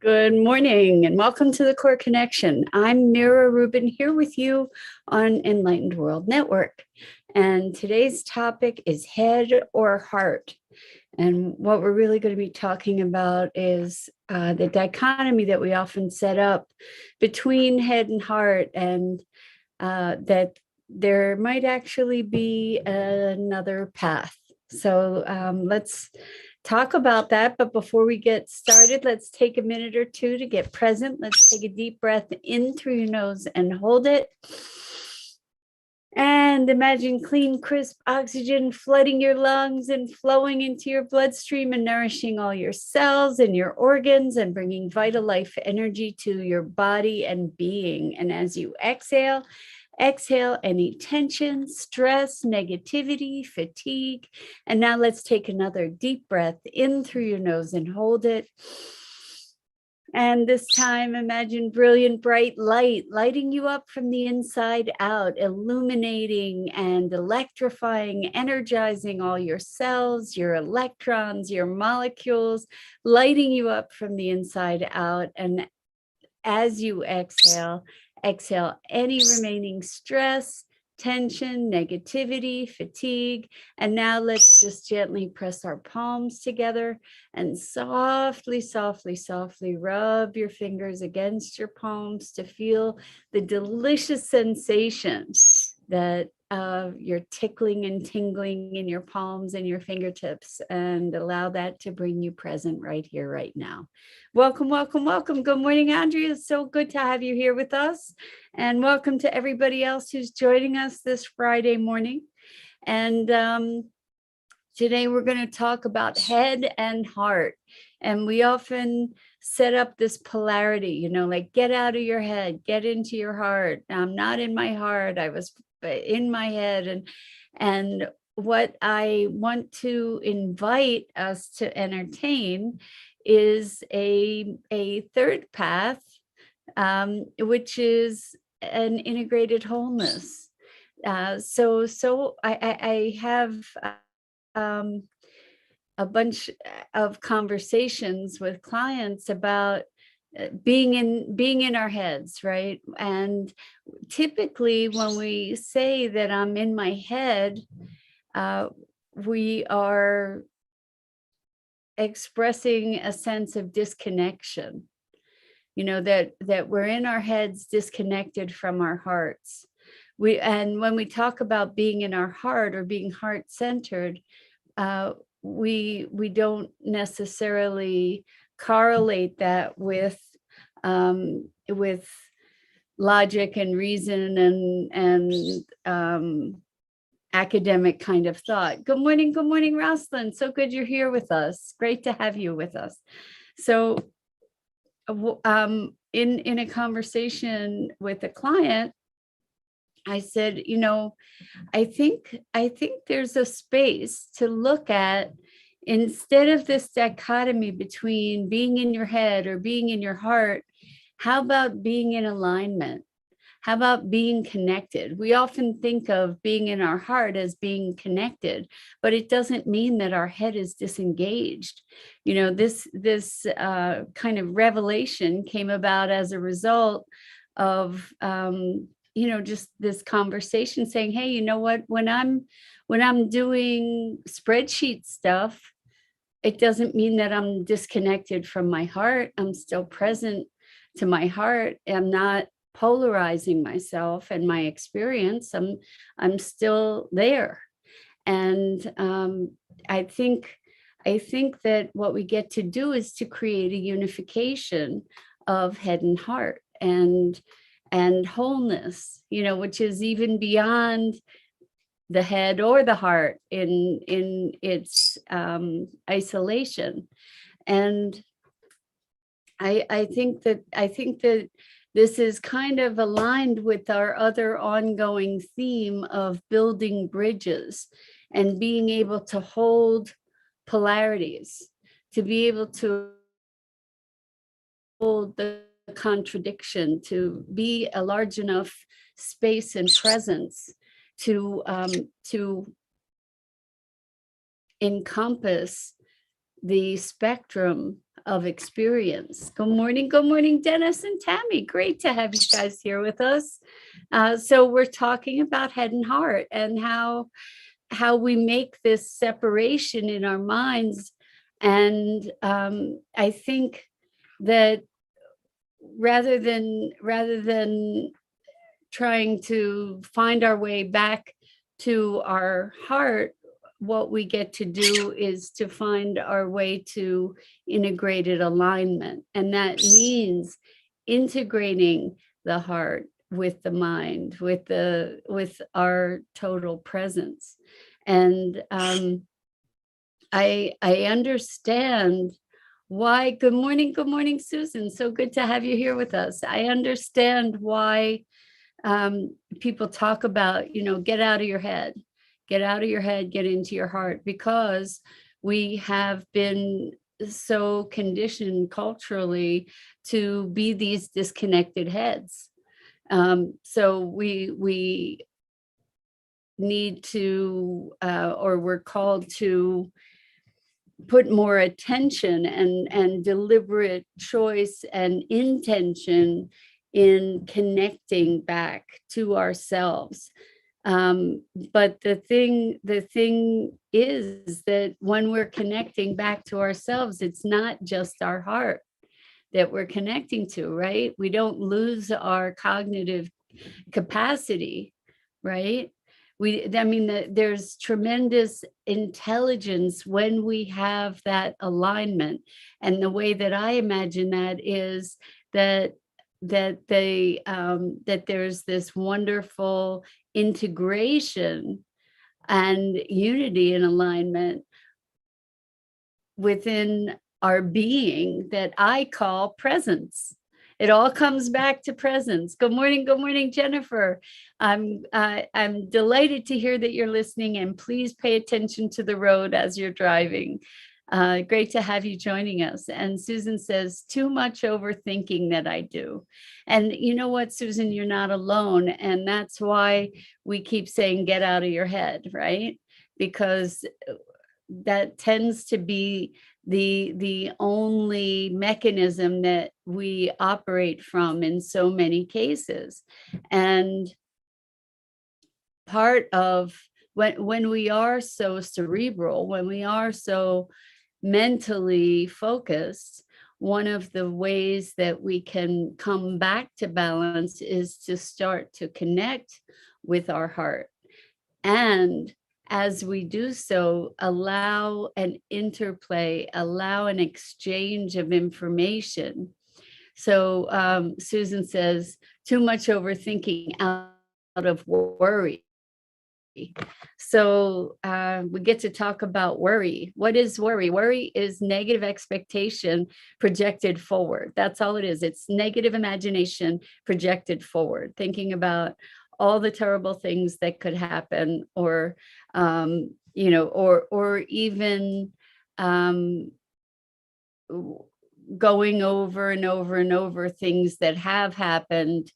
Good morning and welcome to the Core Connection. I'm Mira Rubin here with you on Enlightened World Network. And today's topic is head or heart. And what we're really going to be talking about is the dichotomy that we often set up between head and heart, and that there might actually be another path. So let's talk about that. But before we get started, let's take a minute or two to get present. Let's take a deep breath in through your nose and hold it. And imagine clean, crisp oxygen flooding your lungs and flowing into your bloodstream and nourishing all your cells and your organs and bringing vital life energy to your body and being. And as you exhale any tension, stress, negativity, fatigue. And now let's take another deep breath in through your nose and hold it. And this time, imagine brilliant, bright light lighting you up from the inside out, illuminating and electrifying, energizing all your cells, your electrons, your molecules, lighting you up from the inside out. And as you exhale any remaining stress, tension, negativity, fatigue. And now let's just gently press our palms together and softly, softly, softly rub your fingers against your palms to feel the delicious sensation that you're tickling and tingling in your palms and your fingertips, and allow that to bring you present right here, right now. Welcome, welcome, welcome. Good morning, Andrea. It's so good to have you here with us. And welcome to everybody else who's joining us this Friday morning. And today we're going to talk about head and heart. And we often set up this polarity, like get out of your head, get into your heart. I'm not in my heart. I was in my head. And what I want to invite us to entertain is a third path, which is an integrated wholeness. So I have a bunch of conversations with clients about being in our heads, right? And typically when we say that I'm in my head, we are expressing a sense of disconnection, that we're in our heads disconnected from our hearts. And when we talk about being in our heart or being heart-centered, we don't necessarily correlate that with logic and reason and academic kind of thought. Good morning, Rosalind. So good you're here with us. Great to have you with us. So in a conversation with a client, I said, I think there's a space to look at, instead of this dichotomy between being in your head or being in your heart, how about being in alignment? How about being connected? We often think of being in our heart as being connected, but it doesn't mean that our head is disengaged. This kind of revelation came about as a result of just this conversation saying, hey, you know what, when I'm doing spreadsheet stuff, it doesn't mean that I'm disconnected from my heart. I'm still present to my heart. I'm not polarizing myself and my experience. I'm still there. And I think that what we get to do is to create a unification of head and heart and wholeness, which is even beyond the head or the heart in its isolation. And I think that this is kind of aligned with our other ongoing theme of building bridges and being able to hold polarities, to be able to hold the contradiction, to be a large enough space and presence to encompass the spectrum of experience. Good morning, Dennis and Tammy. Great to have you guys here with us. So we're talking about head and heart and how we make this separation in our minds. And I think that rather than trying to find our way back to our heart, what we get to do is to find our way to integrated alignment. And that means integrating the heart with the mind, with our total presence. And I understand why. Good morning, Susan. So good to have you here with us. I understand why people talk about, get out of your head, get into your heart, because we have been so conditioned culturally to be these disconnected heads. So we need to, or we're called to put more attention and deliberate choice and intention in connecting back to ourselves. But the thing is that when we're connecting back to ourselves, it's not just our heart that we're connecting to, right? We don't lose our cognitive capacity, right? There's tremendous intelligence when we have that alignment. And the way that I imagine that is that there's this wonderful integration and unity and alignment within our being that I call presence. It all comes back to presence. Good morning, Jennifer. I'm delighted to hear that you're listening, and please pay attention to the road as you're driving. Great to have you joining us. And Susan says, too much overthinking that I do. And you know what, Susan, you're not alone. And that's why we keep saying, get out of your head, right? Because that tends to be the only mechanism that we operate from in so many cases. And part of when we are so cerebral, when we are so mentally focused, one of the ways that we can come back to balance is to start to connect with our heart. And as we do so, allow an interplay, allow an exchange of information. So Susan says, too much overthinking out of worry. So we get to talk about worry. What is worry? Worry is negative expectation projected forward. That's all it is. It's negative imagination projected forward, thinking about all the terrible things that could happen, or even going over and over and over things that have happened,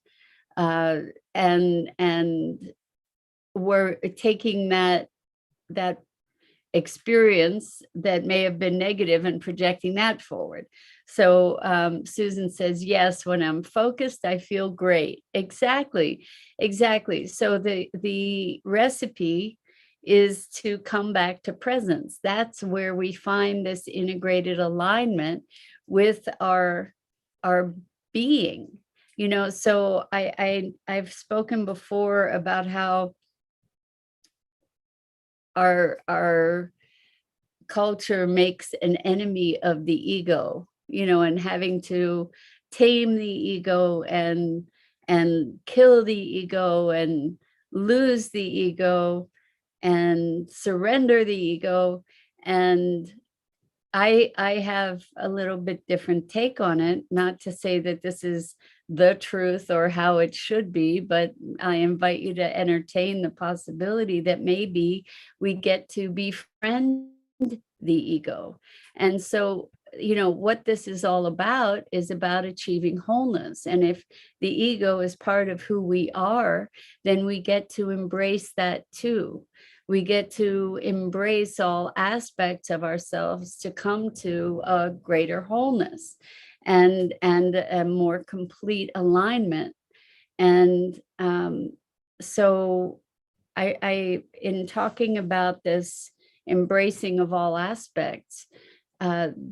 and we're taking that experience that may have been negative and projecting that forward. So Susan says, yes, when I'm focused, I feel great. Exactly. So the recipe is to come back to presence. That's where we find this integrated alignment with our being. So I've spoken before about how our culture makes an enemy of the ego, and having to tame the ego and kill the ego and lose the ego and surrender the ego. And I have a little bit different take on it, not to say that this is the truth or how it should be, but I invite you to entertain the possibility that maybe we get to befriend the ego. And so, what this is all about is about achieving wholeness. And if the ego is part of who we are, then we get to embrace that too. we get to embrace all aspects of ourselves to come to a greater wholeness and a more complete alignment. And so in talking about this embracing of all aspects, I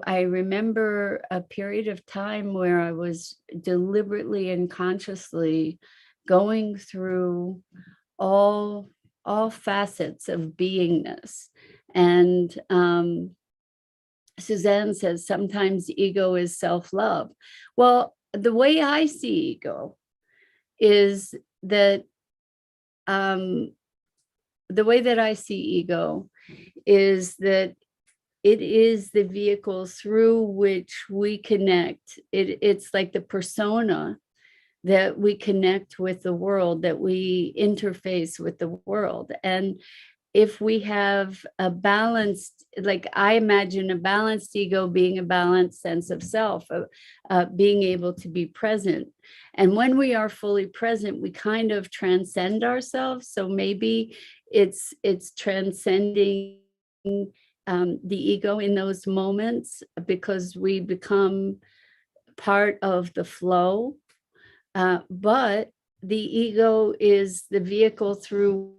remember a period of time where I was deliberately and consciously going through all facets of beingness. And Suzanne says sometimes ego is self-love. Well, the way I see ego is that the way that I see ego is that it is the vehicle through which we connect. It's like the persona that we connect with the world, that we interface with the world. And if we have a balanced, like I imagine a balanced ego being a balanced sense of self, being able to be present. And when we are fully present, we kind of transcend ourselves. So maybe it's transcending the ego in those moments, because we become part of the flow. But the ego is the vehicle through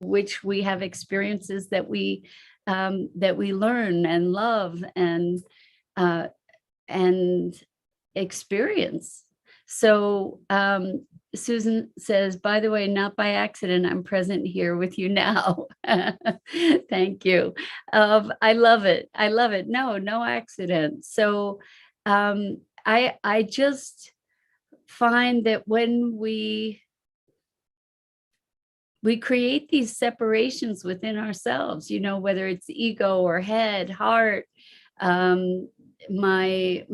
which we have experiences that we learn and love and experience. So Susan says, by the way, not by accident, I'm present here with you now. Thank you. I love it. I love it. No accident. So I just find that when we create these separations within ourselves, whether it's ego or head, heart, my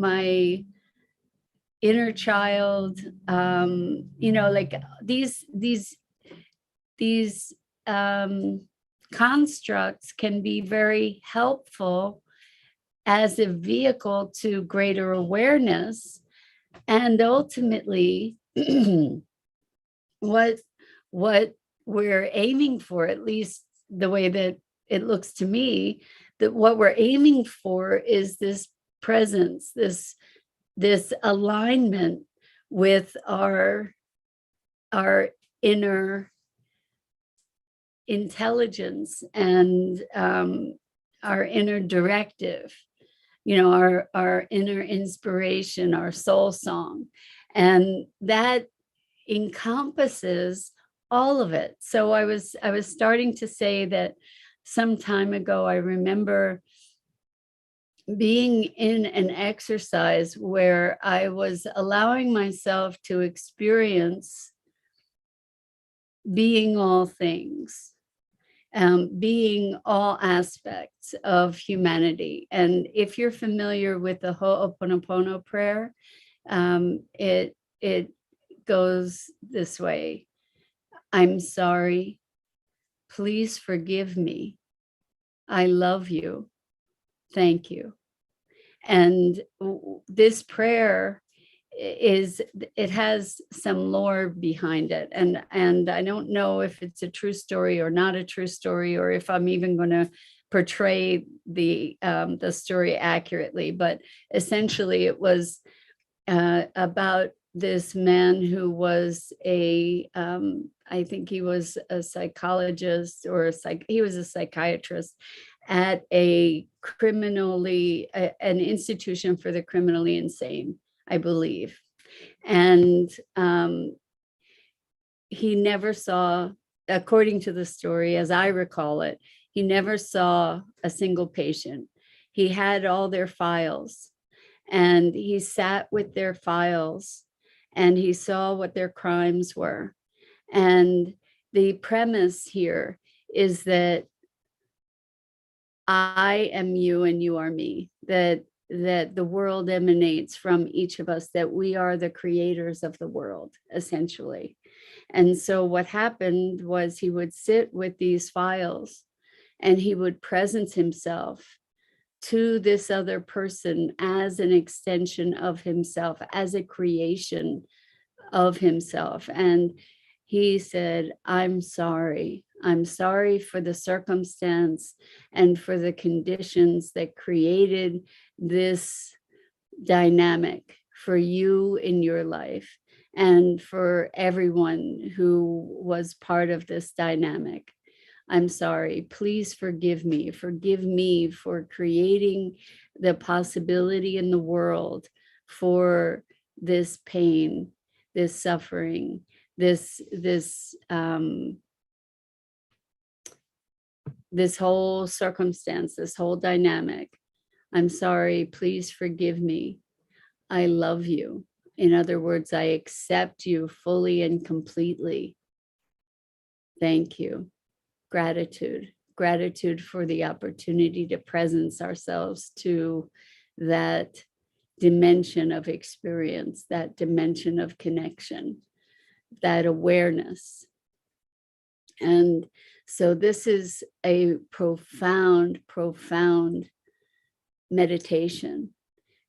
inner child, like these constructs can be very helpful as a vehicle to greater awareness. And ultimately, what we're aiming for, at least the way that it looks to me, that what we're aiming for is this presence, this alignment with our inner intelligence and our inner directive, our inner inspiration, our soul song. And that encompasses all of it. So I was starting to say that some time ago, I remember being in an exercise where I was allowing myself to experience being all things, being all aspects of humanity. And if you're familiar with the Ho'oponopono prayer, it goes this way: I'm sorry, please forgive me, I love you, thank you. And this prayer it has some lore behind it, and I don't know if it's a true story or not a true story, or if I'm even going to portray the story accurately. But essentially, it was about this man who was I think he was a psychologist or he was a psychiatrist at an institution for the criminally insane, I believe. And he never saw, according to the story, as I recall it, he never saw a single patient. He had all their files, and he sat with their files, and he saw what their crimes were. And the premise here is that I am you and you are me, that the world emanates from each of us, that we are the creators of the world, essentially. And so what happened was he would sit with these files and he would presence himself to this other person as an extension of himself, as a creation of himself. And he said, I'm sorry, I'm sorry for the circumstance and for the conditions that created this dynamic for you in your life and for everyone who was part of this dynamic. I'm sorry. Please forgive me. Forgive me for creating the possibility in the world for this pain, this suffering, this whole circumstance, this whole dynamic. I'm sorry. Please forgive me. I love you. In other words, I accept you fully and completely. Thank you. Gratitude. Gratitude for the opportunity to presence ourselves to that dimension of experience, that dimension of connection, that awareness. And so this is a profound, profound meditation,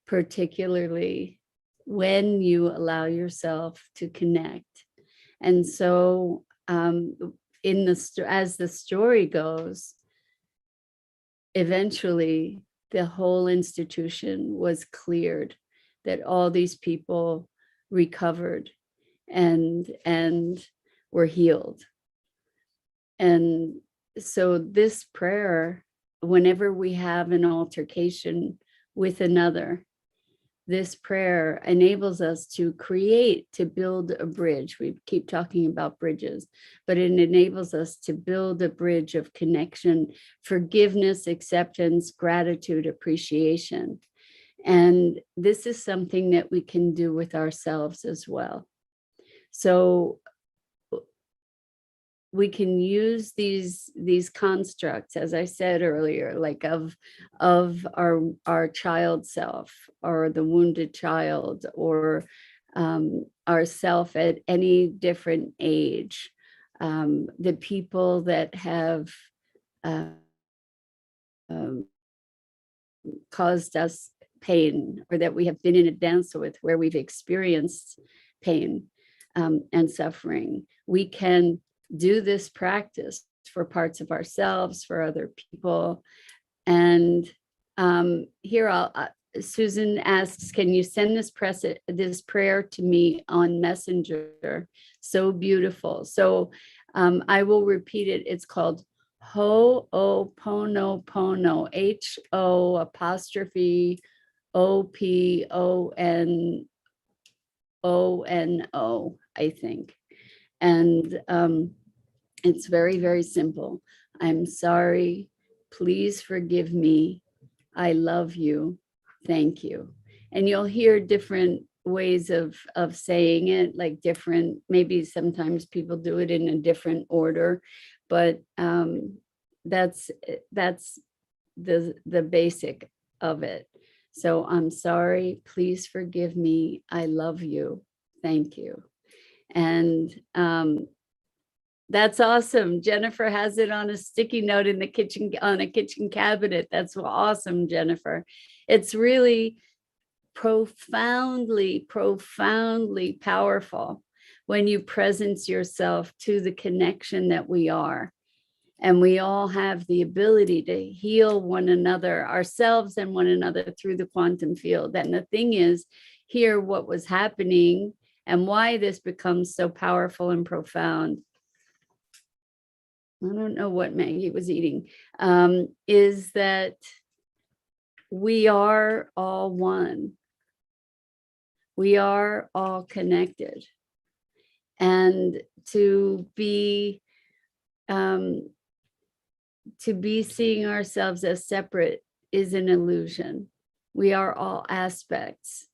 particularly when you allow yourself to connect. And so as the story goes, eventually the whole institution was cleared, that all these people recovered and were healed. And so this prayer, whenever we have an altercation with another, this prayer enables us to build a bridge. We keep talking about bridges, but it enables us to build a bridge of connection, forgiveness, acceptance, gratitude, appreciation. And this is something that we can do with ourselves as well. So we can use these constructs, as I said earlier, like of our child self, or the wounded child, or our self at any different age, the people that have caused us pain, or that we have been in a dance with, where we've experienced pain and suffering. We can do this practice for parts of ourselves, for other people. And here Susan asks, can you send this prayer to me on Messenger? So beautiful. So I will repeat it. It's called Ho'oponopono, H-O'-Oponopono, I think. And it's very, very simple. I'm sorry. Please forgive me. I love you. Thank you. And you'll hear different ways of saying it, like different, maybe sometimes people do it in a different order, but that's the basic of it. So I'm sorry. Please forgive me. I love you. Thank you. And that's awesome. Jennifer has it on a sticky note in the kitchen, on a kitchen cabinet. That's awesome, Jennifer. It's really profoundly, profoundly powerful when you presence yourself to the connection that we are. And we all have the ability to heal one another, ourselves and one another, through the quantum field. And the thing is, here, what was happening and why this becomes so powerful and profound, I don't know what Maggie was eating, is that we are all one. We are all connected. And to be seeing ourselves as separate is an illusion. We are all aspects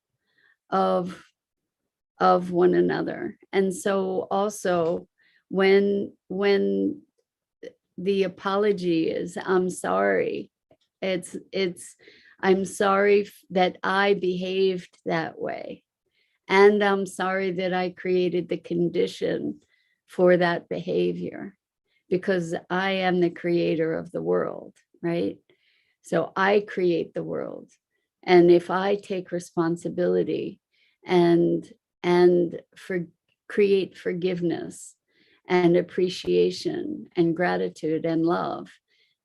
of one another. And so also when the apology is, I'm sorry, it's I'm sorry that I behaved that way, and I'm sorry that I created the condition for that behavior, because I am the creator of the world, right? So I create the world. And if I take responsibility and create forgiveness and appreciation and gratitude and love,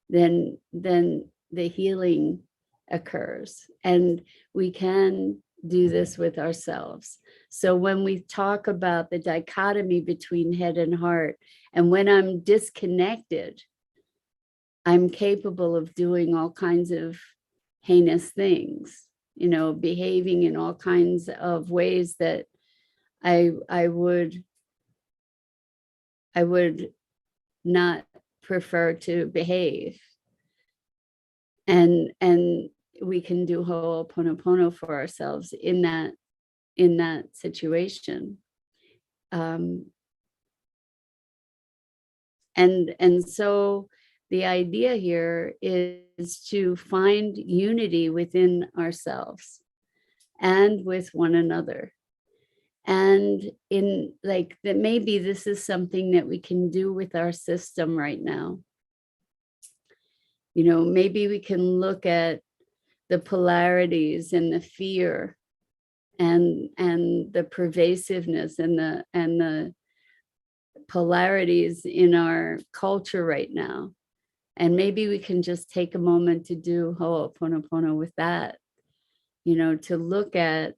then the healing occurs. And we can do this with ourselves. So when we talk about the dichotomy between head and heart, and when I'm disconnected, I'm capable of doing all kinds of heinous things, behaving in all kinds of ways that I would not prefer to behave. And we can do Ho'oponopono for ourselves in that situation. And so the idea here is to find unity within ourselves and with one another. And in like that, maybe this is something that we can do with our system right now. Maybe we can look at the polarities and the fear and the pervasiveness and the polarities in our culture right now. And maybe we can just take a moment to do Ho'oponopono with that, to look at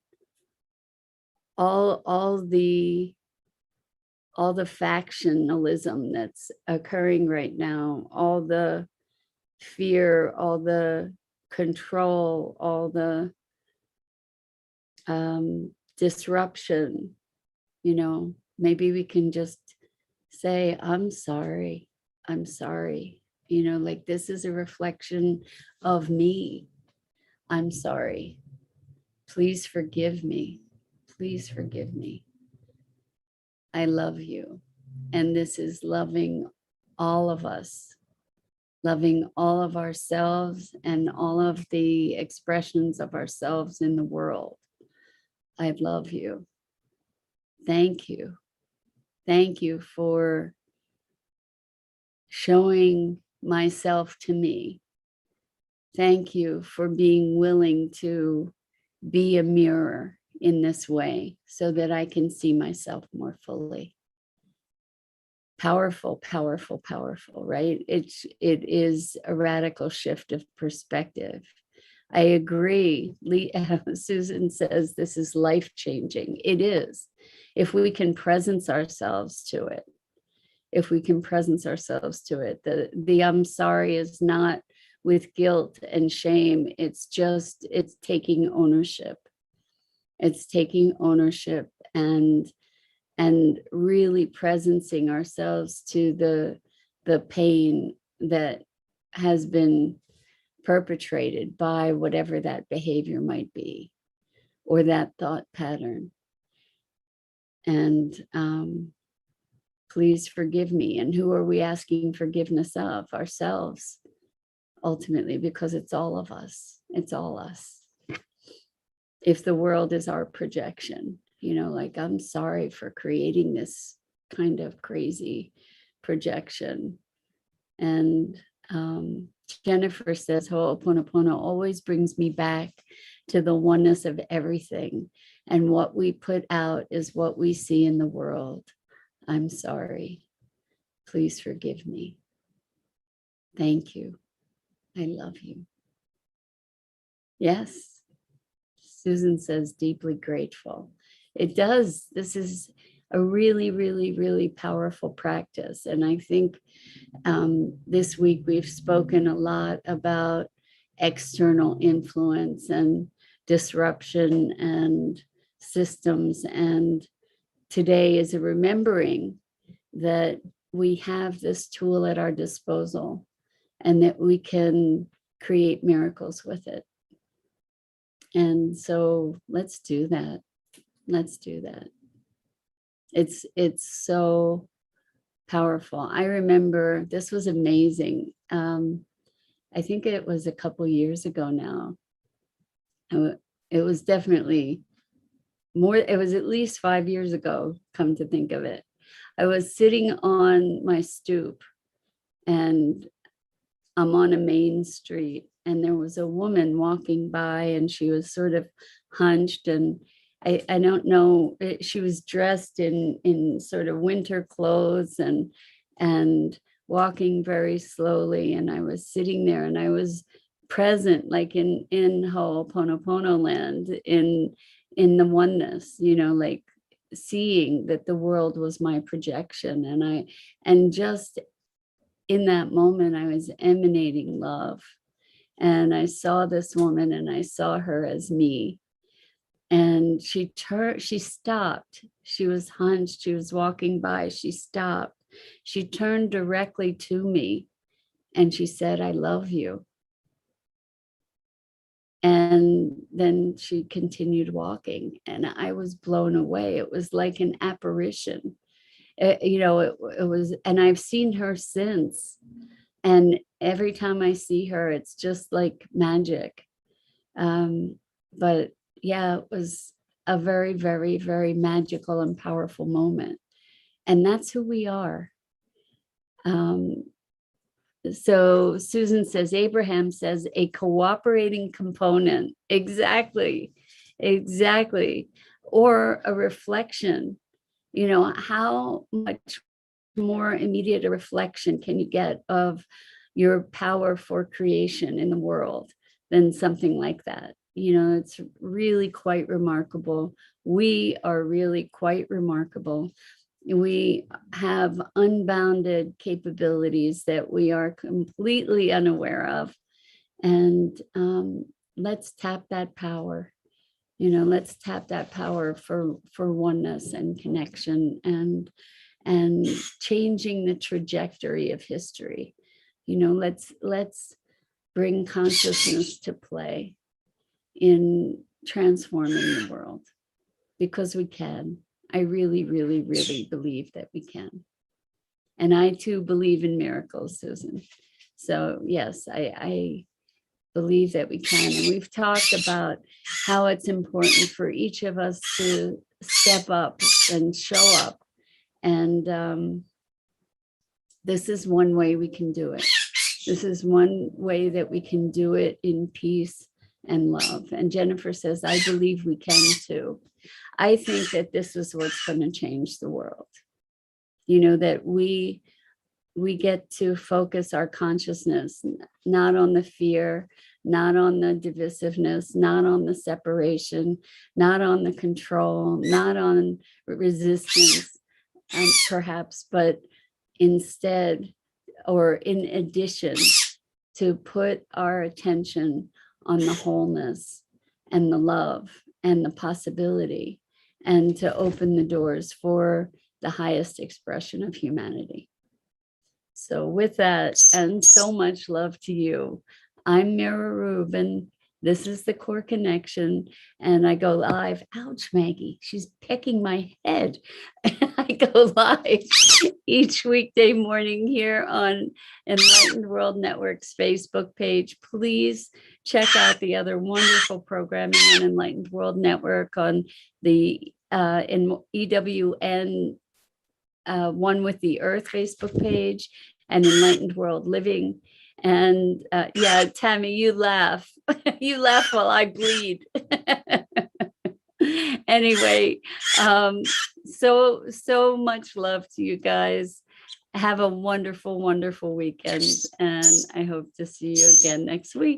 all the factionalism that's occurring right now, all the fear, all the control, all the disruption. Maybe we can just say, I'm sorry, like this is a reflection of me. I'm sorry. Please forgive me. Please forgive me. I love you. And this is loving all of us, loving all of ourselves and all of the expressions of ourselves in the world. I love you. Thank you. Thank you for showing myself to me. Thank you for being willing to be a mirror in this way so that I can see myself more fully. Powerful, powerful, powerful, right? It is a radical shift of perspective. I agree. Susan says this is life-changing. It is. If we can presence ourselves to it, the I'm sorry is not with guilt and shame. It's taking ownership. It's taking ownership and really presencing ourselves to the pain that has been perpetrated by whatever that behavior might be, or that thought pattern. And please forgive me. And who are we asking forgiveness of? Ourselves, ultimately, because it's all of us. It's all us. If the world is our projection, like I'm sorry for creating this kind of crazy projection. And Jennifer says, Ho'oponopono always brings me back to the oneness of everything. And what we put out is what we see in the world. I'm sorry. Please forgive me. Thank you. I love you. Yes. Susan says, deeply grateful. It does. This is a really, really, really powerful practice. And I think this week we've spoken a lot about external influence and disruption and systems. And today is a remembering that we have this tool at our disposal and that we can create miracles with it. And so let's do that. Let's do that. It's so powerful. I remember this was amazing. I think it was a couple years ago now. It was definitely more, it was at least 5 years ago, come to think of it. I was sitting on my stoop and I'm on a main street and there was a woman walking by and she was sort of hunched and I don't know, she was dressed in sort of winter clothes and walking very slowly. And I was sitting there and I was present, like in Ho'oponopono land, in the oneness, like seeing that the world was my projection. And just in that moment, I was emanating love. And I saw this woman and I saw her as me. And she stopped. She was hunched. She was walking by. She stopped. She turned directly to me and she said, "I love you." And then she continued walking and I was blown away. It was like an apparition. It was, and I've seen her since. And every time I see her, it's just like magic. But yeah, it was a very, very, very magical and powerful moment. And that's who we are. So Susan says, Abraham says, a cooperating component. Exactly. Or a reflection. How much more immediate a reflection can you get of your power for creation in the world than something like that? It's really quite remarkable. We are really quite remarkable. We have unbounded capabilities that we are completely unaware of. And let's tap that power. Let's tap that power for oneness and connection and changing the trajectory of history. Let's bring consciousness to play in transforming the world, because we can. I really, really, really believe that we can. And I too believe in miracles, Susan. So yes, I believe that we can. And we've talked about how it's important for each of us to step up and show up. And this is one way we can do it. This is one way that we can do it in peace and love. And Jennifer says, I believe we can too. I think that this is what's going to change the world. That we get to focus our consciousness, not on the fear, not on the divisiveness, not on the separation, not on the control, not on resistance, perhaps, but instead, or in addition, to put our attention on the wholeness and the love and the possibility, and to open the doors for the highest expression of humanity. So with that, and so much love to you, I'm Mira Rubin. This is the Core Connection, and I go live. Ouch, Maggie, she's pecking my head. I go live each weekday morning here on Enlightened World Network's Facebook page. Please check out the other wonderful programming on Enlightened World Network on the in EWN One with the Earth Facebook page and Enlightened World Living. And yeah, Tammy, you laugh. You laugh while I bleed. Anyway, so much love to you guys. Have a wonderful, wonderful weekend. And I hope to see you again next week.